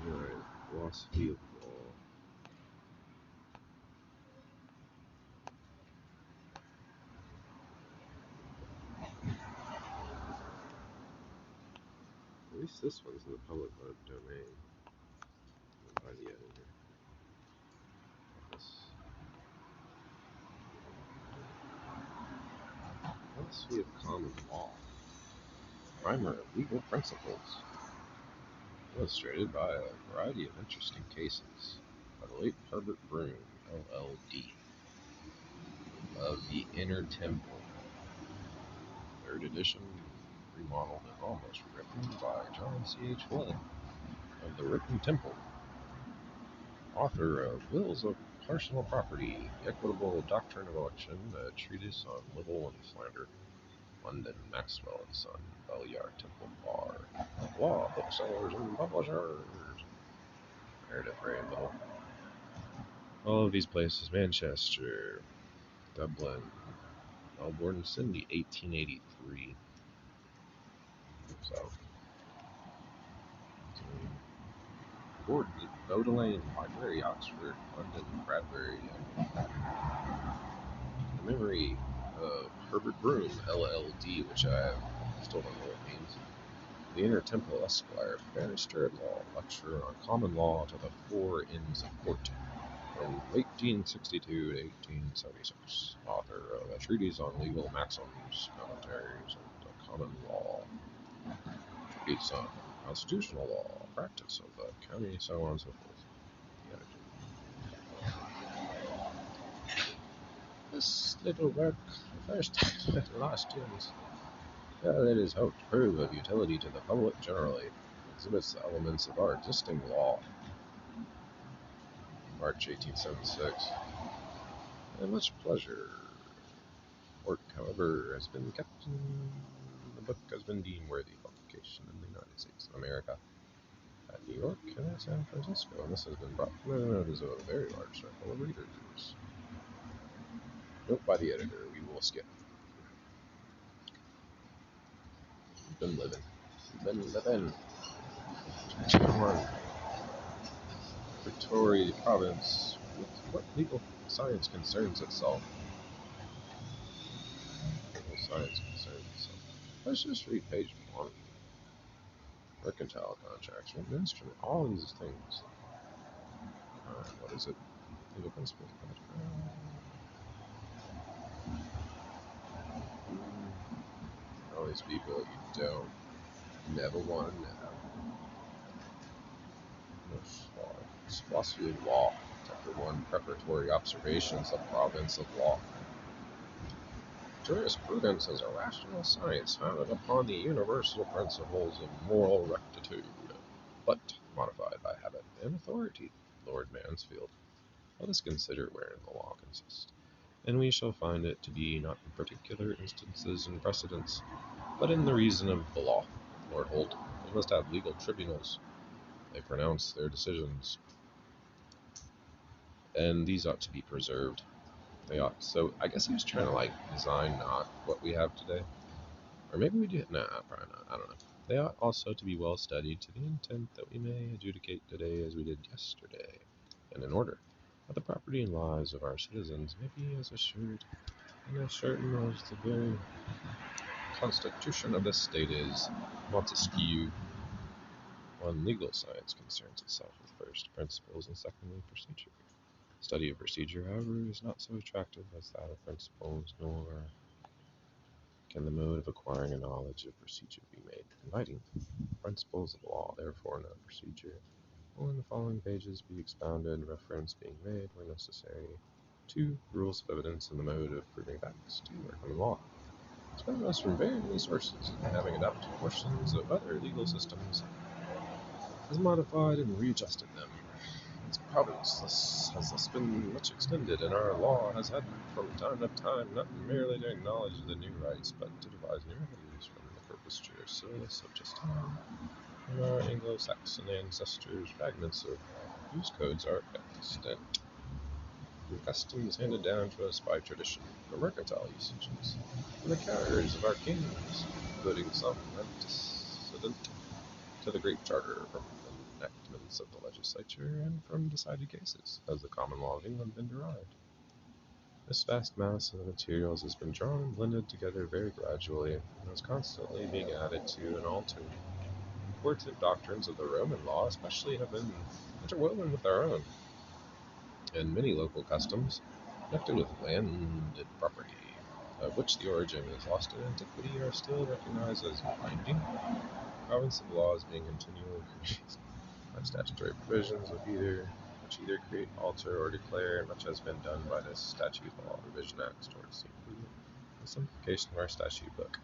Alright, philosophy of law. At least this one's in the public domain by the editor. Philosophy of common law. Primer of legal principles. Illustrated by a variety of interesting cases by the late Herbert Broom, LL.D. of the Inner Temple. 3rd edition, remodeled and almost rewritten by John C.H. Flood of the Written Temple. Author of Wills of Personal Property, The Equitable Doctrine of Election, a treatise on libel and slander. London, Maxwell and Son, Belliard Temple Bar. Law, booksellers and publishers. Meredith Randall. All of these places: Manchester, Dublin, Melbourne, Sydney, 1883. So, Gordon, Bodleian Library, Oxford, London, Bradbury. The memory of Herbert Broom, LL.D., which I still don't know what it means. The Inner Temple Esquire, barrister at law, lecturer on common law to the 4 Inns of Court, from 1862 to 1876. Author of a treatise on legal maxims, commentaries, and common law. Treatise on constitutional law, practice of the county, so on and so forth. This little work refers to law students. It is hoped to prove of utility to the public generally. Exhibits the elements of our existing law. March 1876. And much pleasure. Work, however, has been kept in the book has been deemed worthy of publication in the United States of America, at New York, and at San Francisco, and this has been brought to the notice of a very large circle of readers. Note by the editor, we will skip. Been living. Chapter 1. Victoria Province. What legal science concerns itself? Legal science concerns itself. Let's just read page 1. Mercantile contracts, written instrument, all these things. What is it? Legal principles. All these people you don't never want to know. Philosophy of law. Chapter 1. Preparatory observations of province of law. Jurisprudence is a rational science founded upon the universal principles of moral rectitude, but modified by habit and authority. Lord Mansfield. Let us consider wherein the law consists, and we shall find it to be not in particular instances and precedents, but in the reason of the law. Lord Holt. We must have legal tribunals. They pronounce their decisions, and these ought to be preserved. They ought. So I guess he was trying to design not what we have today, or maybe we did. Nah, probably not. I don't know. They ought also to be well studied to the intent that we may adjudicate today as we did yesterday, and in order that the property and lives of our citizens may be as assured and as certain as the very constitution of this state is. Montesquieu. 1. Legal science concerns itself with first principles and secondly procedure. Study of procedure, however, is not so attractive as that of principles, nor can the mode of acquiring a knowledge of procedure be made inviting. Principles of law, therefore, no procedure, will in the following pages be expounded, reference being made where necessary. 2. Rules of evidence and the mode of proving facts. 2. Common law. Explain us from very many sources, and having adopted portions of other legal systems, has modified and readjusted them. Its province has thus been much extended, and our law has had from time to time not merely to acknowledge the new rights, but to devise new remedies from the corpus juris of just time. And our Anglo-Saxon ancestors' fragments of whose codes are extant through customs handed down to us by tradition, for mercantile usages, and the charters of our kings, including some antecedent to the Great Charter from enactments of the legislature and from decided cases, has the common law of England been derived. This vast mass of materials has been drawn and blended together very gradually, and is constantly being added to and altered. Important doctrines of the Roman law especially have been interwoven with our own, and many local customs connected with landed property, of which the origin is lost in antiquity, are still recognized as binding. Province of laws being continually increased by statutory provisions which either create, alter, or declare, and much has been done by this Statute Law Revision Acts towards the improvement and simplification of our statute book,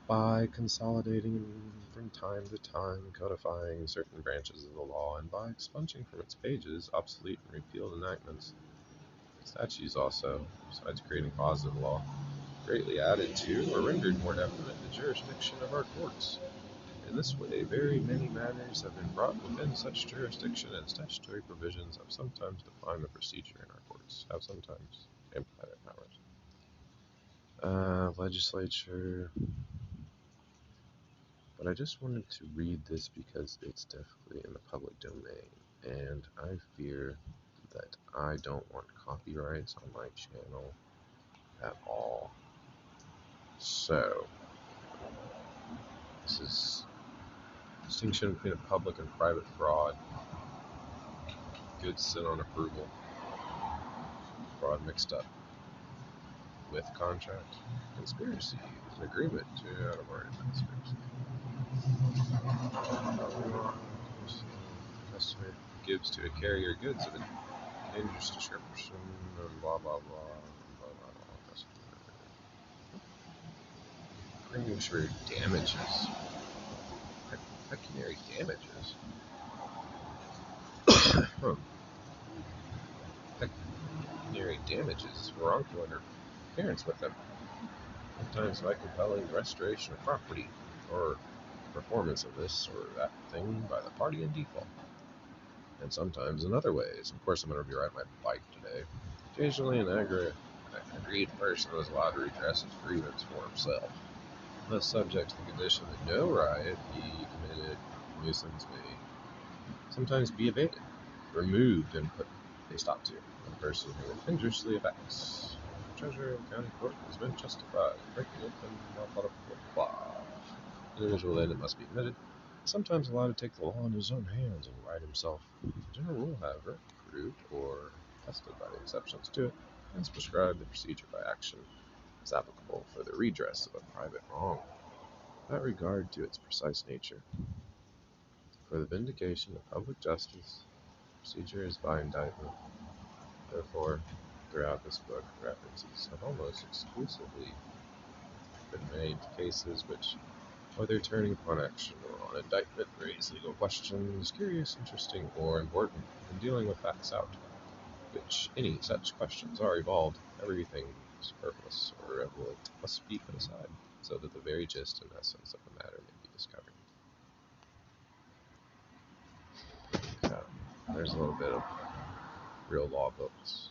by consolidating from time to time, codifying certain branches of the law, and by expunging from its pages obsolete and repealed enactments. Statutes also, besides creating positive law, greatly added to or rendered more definite the jurisdiction of our courts. In this way, very many matters have been brought within such jurisdiction, and statutory provisions have sometimes defined the procedure in our courts, have sometimes amplified their powers. Legislature. But I just wanted to read this because it's definitely in the public domain, and I fear that I don't want copyrights on my channel at all. So, this is distinction between a public and private fraud, goods sent on approval, fraud mixed up with contract, conspiracy, an agreement to out-of-market conspiracy. Customer gives to a carrier goods of a dangerous description, and blah blah blah, blah blah blah. Premiums for damages. Pecuniary damages. Pecuniary damages for wrongful interference with them, sometimes by compelling the restoration of property, or performance of this or that thing by the party in default, and sometimes in other ways. Of course, I'm going to be riding my bike today. Occasionally, an aggrieved person is allowed to redress his grievance for himself, thus subject to the condition that no riot he committed, nuisance may sometimes be abated, removed, and put a stop to. The person who injuriously affects the treasurer of the county court has been justified in breaking open blah blah blah blah. Individual then, it must be admitted, sometimes allowed to take the law in his own hands and right himself. The general rule, however, proved or tested by the exceptions to it, and prescribed the procedure by action as applicable for the redress of a private wrong, without regard to its precise nature. For the vindication of public justice, procedure is by indictment. Therefore, throughout this book, references have almost exclusively been made to cases which, whether turning upon action or on indictment, raise legal questions, curious, interesting, or important, in dealing with facts out, which any such questions are evolved, everything superfluous or irrelevant must be put aside, so that the very gist and essence of the matter may be discovered. So, there's a little bit of real law books,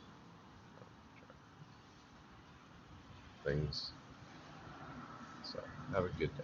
things. So, have a good day.